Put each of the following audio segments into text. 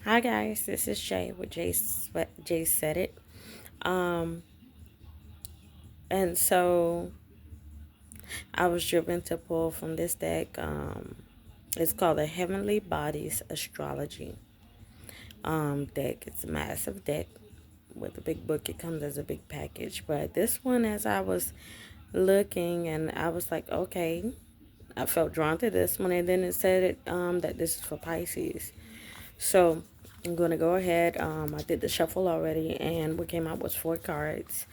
Hi guys, this is Jay with Jsaidit. Um, and so I was driven to pull from this deck. It's called the Heavenly Bodies Astrology deck. It's a massive deck with a big book. It comes as a big package. But this one, as I was looking, and I was like, okay, I felt drawn to this one, and then it said that this is for Pisces. So I'm gonna go ahead. I did the shuffle already, and what came out was 4 cards.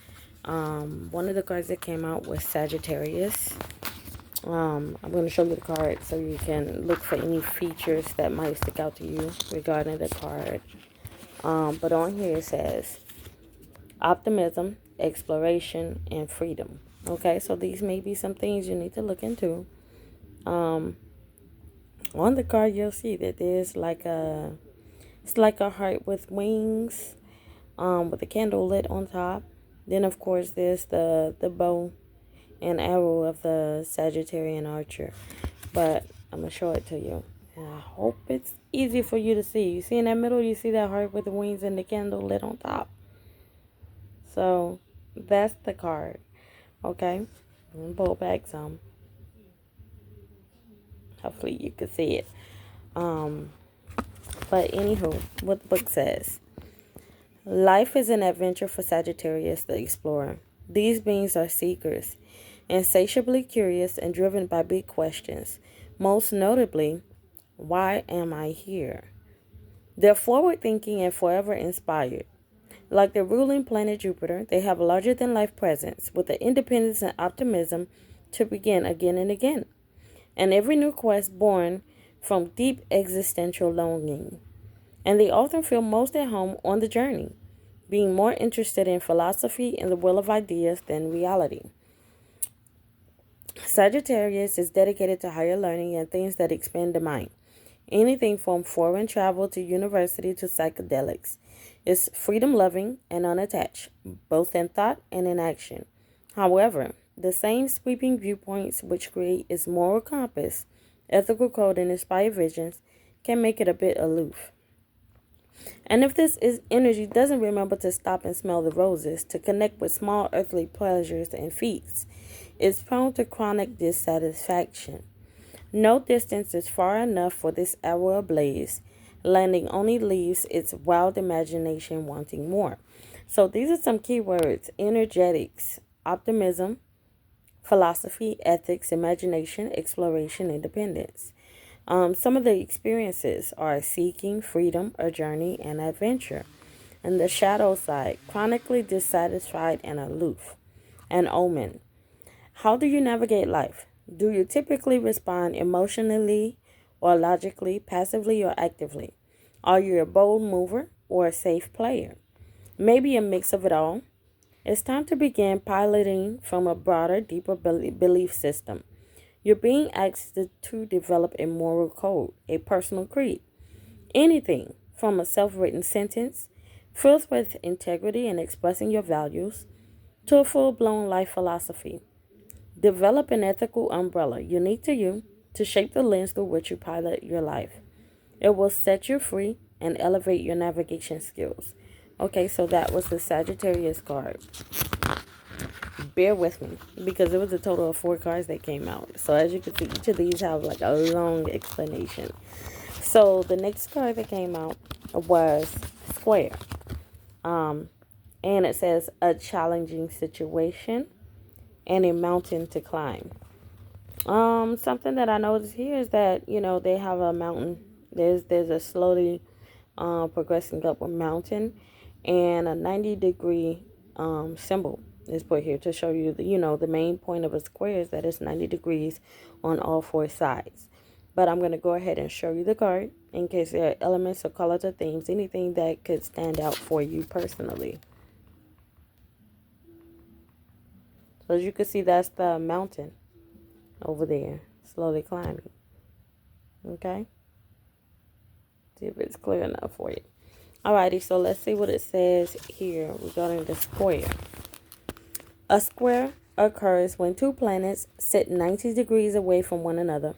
One of the cards that came out was Sagittarius. I'm going to show you the card so you can look for any features that might stick out to you regarding the card. But on here it says optimism, exploration, and freedom. Okay, so these may be some things you need to look into. Um, on the card, you'll see that it's like a heart with wings, with a candle lit on top. Then, of course, there's the bow and arrow of the Sagittarian archer. But I'm going to show it to you. And I hope it's easy for you to see. You see in that middle, you see that heart with the wings and the candle lit on top. So that's the card. Okay. I'm going to pull back some. Hopefully you can see it. Um, but anywho, what the book says. Life is an adventure for Sagittarius the explorer. These beings are seekers, insatiably curious and driven by big questions. Most notably, why am I here? They're forward thinking and forever inspired. Like their ruling planet Jupiter, they have a larger than life presence with the independence and optimism to begin again and again. And every new quest born from deep existential longing. And they often feel most at home on the journey, being more interested in philosophy and the will of ideas than reality. Sagittarius is dedicated to higher learning and things that expand the mind. Anything from foreign travel to university to psychedelics. Is freedom loving and unattached, both in thought and in action. However, the same sweeping viewpoints which create its moral compass, ethical code, and inspired visions can make it a bit aloof. And if this is energy doesn't remember to stop and smell the roses, to connect with small earthly pleasures and feats, it's prone to chronic dissatisfaction. No distance is far enough for this arrow ablaze. Landing only leaves its wild imagination wanting more. So these are some keywords: energetics, optimism, philosophy, ethics, imagination, exploration, independence. Some of the experiences are seeking freedom, a journey, and adventure. And the shadow side, chronically dissatisfied and aloof. An omen. How do you navigate life? Do you typically respond emotionally or logically, passively or actively? Are you a bold mover or a safe player? Maybe a mix of it all. It's time to begin piloting from a broader, deeper belief system. You're being asked to develop a moral code, a personal creed. Anything from a self written sentence filled with integrity and expressing your values to a full blown life philosophy. Develop an ethical umbrella unique to you to shape the lens through which you pilot your life. It will set you free and elevate your navigation skills. Okay, so that was the Sagittarius card. Bear with me because it was a total of 4 cards that came out. So as you can see, each of these have like a long explanation. So the next card that came out was Square. Um, and it says a challenging situation and a mountain to climb. Something that I noticed here is that they have a mountain. There's a slowly progressing up a mountain, and a 90-degree symbol is put here to show you the main point of a square is that it's 90 degrees on all 4 sides. But I'm going to go ahead and show you the card in case there are elements or colors or themes, anything that could stand out for you personally. So as you can see, that's the mountain over there, slowly climbing. Okay? See if it's clear enough for you. Alrighty, so let's see what it says here regarding the square. A square occurs when 2 planets sit 90 degrees away from one another.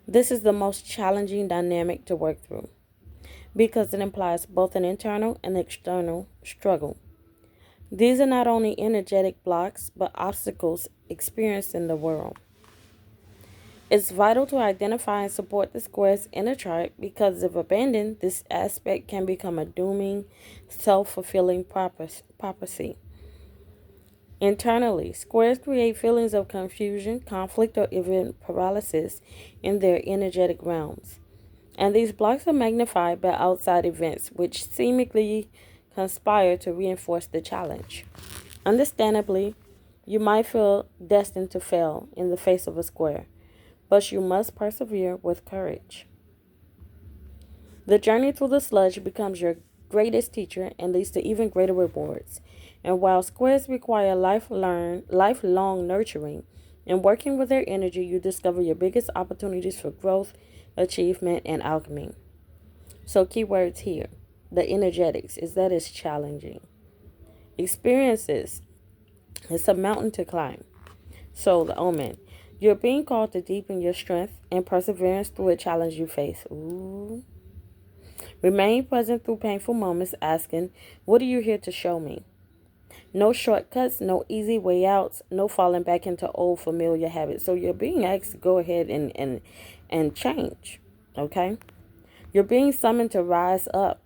This is the most challenging dynamic to work through. because it implies both an internal and external struggle. These are not only energetic blocks, but obstacles experienced in the world. It's vital to identify and support the squares in a chart because if abandoned, this aspect can become a dooming, self-fulfilling prophecy. Internally, squares create feelings of confusion, conflict, or even paralysis in their energetic realms. And these blocks are magnified by outside events, which seemingly conspire to reinforce the challenge. Understandably, you might feel destined to fail in the face of a square, but you must persevere with courage. The journey through the sludge becomes your greatest teacher and leads to even greater rewards. And while squares require lifelong nurturing, in working with their energy, you discover your biggest opportunities for growth, achievement, and alchemy. So, keywords here: the energetics is that it's challenging. Experiences, it's a mountain to climb. So, the omen, you're being called to deepen your strength and perseverance through a challenge you face. Ooh. Remain present through painful moments, asking, what are you here to show me? No shortcuts, no easy way outs, no falling back into old familiar habits. So you're being asked to go ahead and change. Okay? You're being summoned to rise up.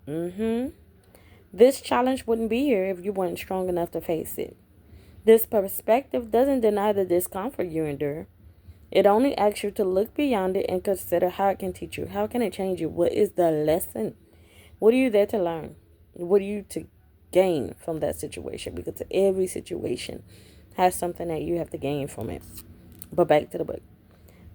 This challenge wouldn't be here if you weren't strong enough to face it. This perspective doesn't deny the discomfort you endure. It only asks you to look beyond it and consider how it can teach you. How can it change you? What is the lesson? What are you there to learn? What are you to gain from that situation? Because every situation has something that you have to gain from it. But back to the book.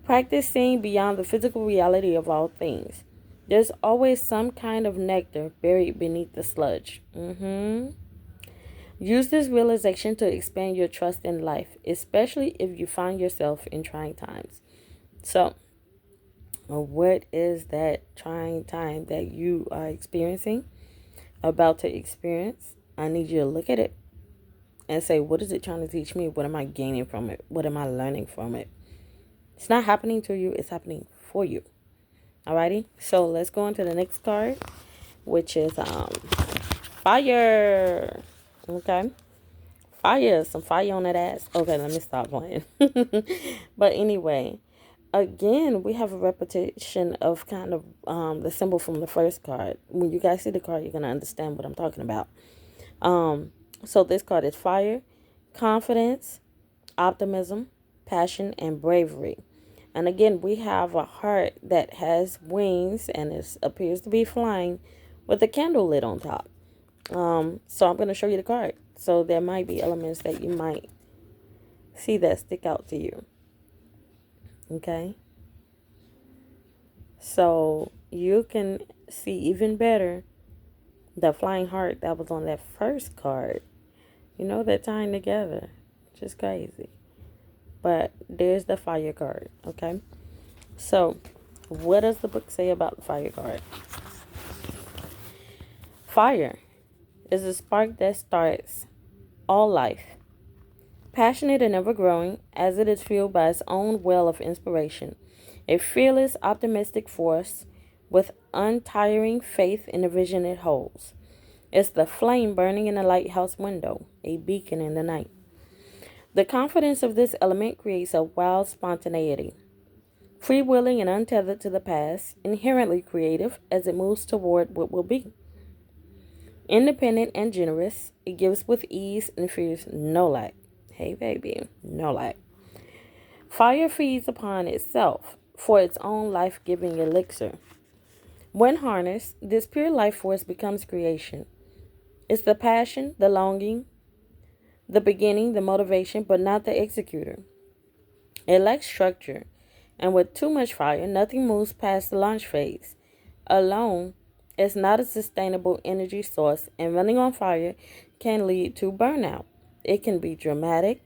Practice seeing beyond the physical reality of all things. There's always some kind of nectar buried beneath the sludge. Use this realization to expand your trust in life, especially if you find yourself in trying times. So, what is that trying time that you are experiencing, about to experience? I need you to look at it and say, what is it trying to teach me? What am I gaining from it? What am I learning from it? It's not happening to you, it's happening for you. Alrighty, so let's go on to the next card, which is fire. Okay, fire, some fire on that ass. Okay, let me stop playing. But anyway, again, we have a repetition of kind of the symbol from the first card. When you guys see the card, you're gonna understand what I'm talking about. So this card is fire, confidence, optimism, passion, and bravery. And again, we have a heart that has wings and it appears to be flying with a candle lit on top. So I'm going to show you the card. So there might be elements that you might see that stick out to you. Okay. So you can see even better the flying heart that was on that first card. You know, they're tying together. Just crazy. But there's the fire card. Okay. So what does the book say about the fire card? Fire is a spark that starts all life. Passionate and ever growing, as it is fueled by its own well of inspiration. A fearless, optimistic force with untiring faith in the vision it holds. It's the flame burning in a lighthouse window, a beacon in the night. The confidence of this element creates a wild spontaneity. Freewheeling and untethered to the past, inherently creative as it moves toward what will be. Independent and generous, it gives with ease and fears no lack. Hey baby, no lack. Fire feeds upon itself for its own life-giving elixir. When harnessed, this pure life force becomes creation. It's the passion, the longing, the beginning, the motivation, but not the executor. It lacks structure, and with too much fire, nothing moves past the launch phase. Alone, it's not a sustainable energy source, and running on fire can lead to burnout. It can be dramatic,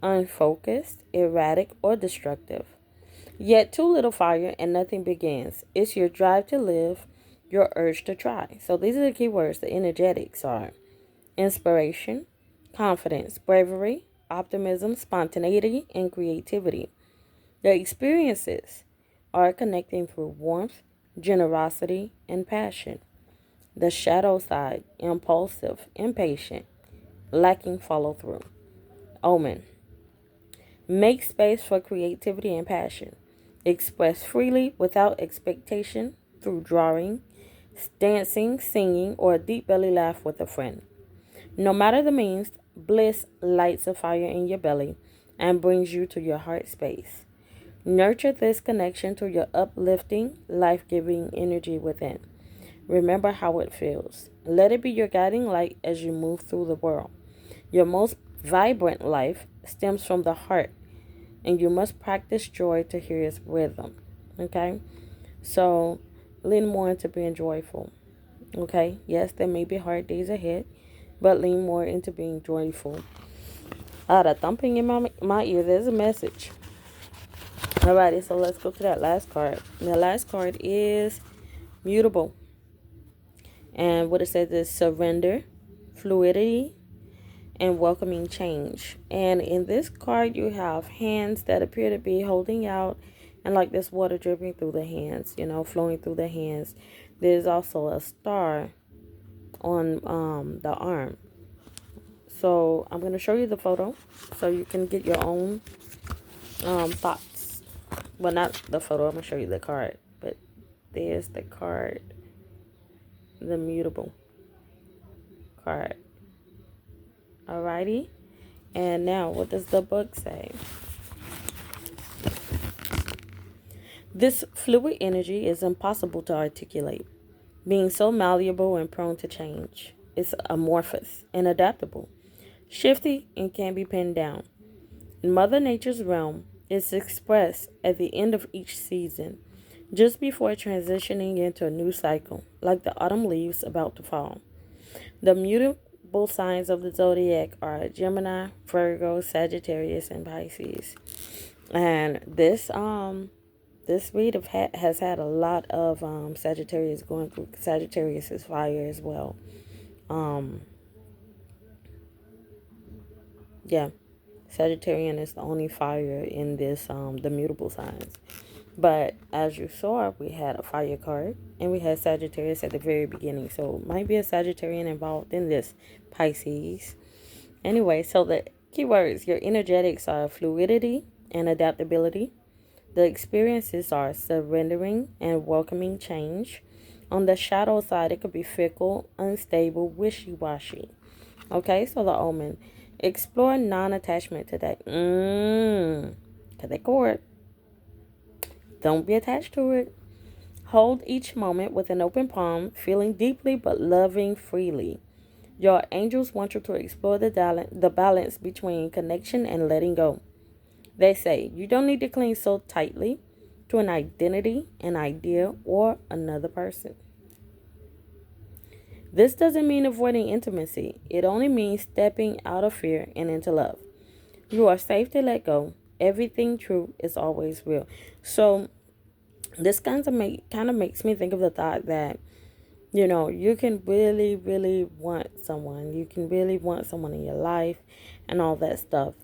unfocused, erratic, or destructive. Yet too little fire and nothing begins. It's your drive to live, your urge to try. So these are the key words. The energetics are inspiration, confidence, bravery, optimism, spontaneity, and creativity. The experiences are connecting through warmth, generosity, and passion. The shadow side, impulsive, impatient, lacking follow through. Omen, make space for creativity and passion. Express freely without expectation through drawing, dancing, singing, or a deep belly laugh with a friend. No matter the means, bliss lights a fire in your belly and brings you to your heart space. Nurture this connection to your uplifting, life giving energy within. Remember how it feels. Let it be your guiding light as you move through the world. Your most vibrant life stems from the heart, and you must practice joy to hear its rhythm. Okay? So, lean more into being joyful. Okay? Yes, there may be hard days ahead, but lean more into being joyful. The thumping in my ear, there's a message. Alrighty, so let's go to that last card. The last card is mutable. And what it says is surrender, fluidity, and welcoming change. And in this card, you have hands that appear to be holding out, and like this water dripping through the hands, flowing through the hands. There's also a star on the arm. So I'm going to show you the photo so you can get your own thoughts. Well, not the photo. I'm going to show you the card. But there's the card. The mutable card. Alrighty. And now, what does the book say? This fluid energy is impossible to articulate, being so malleable and prone to change. It's amorphous and adaptable, shifty and can be pinned down. In Mother Nature's realm, it's expressed at the end of each season, just before transitioning into a new cycle, like the autumn leaves about to fall. The mutable signs of the zodiac are Gemini, Virgo, Sagittarius, and Pisces. And this read has had a lot of Sagittarius going through. Sagittarius is fire as well. Yeah, Sagittarian is the only fire in this the mutable signs. But as you saw, we had a fire card and we had Sagittarius at the very beginning. So might be a Sagittarian involved in this, Pisces. Anyway, so the keywords, your energetics are fluidity and adaptability. The experiences are surrendering and welcoming change. On the shadow side, it could be fickle, unstable, wishy-washy. Okay, so the omen. Explore non-attachment today. Cut that cord. Don't be attached to it. Hold each moment with an open palm, feeling deeply but loving freely. Your angels want you to explore the balance between connection and letting go. They say you don't need to cling so tightly to an identity, an idea, or another person. This doesn't mean avoiding intimacy. It only means stepping out of fear and into love. You are safe to let go. Everything true is always real. So this kind of makes me think of the thought that, you can really, really want someone. You can really want someone in your life and all that stuff.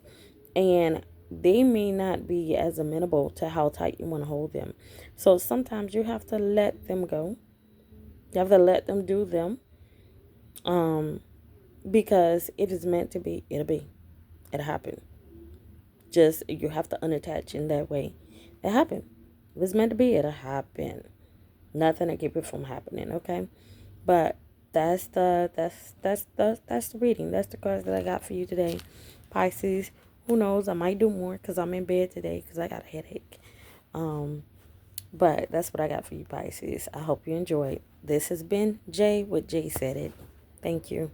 And they may not be as amenable to how tight you want to hold them. So sometimes you have to let them go. You have to let them do them. Because it is meant to be, it'll happen. Just, you have to unattach in that way. It happened. If it's meant to be, it'll happen. Nothing to keep it from happening, okay? But that's the reading. That's the cards that I got for you today, Pisces. Who knows? I might do more because I'm in bed today because I got a headache. But that's what I got for you, Pisces. I hope you enjoyed. This has been Jay with Jsaidit. Thank you.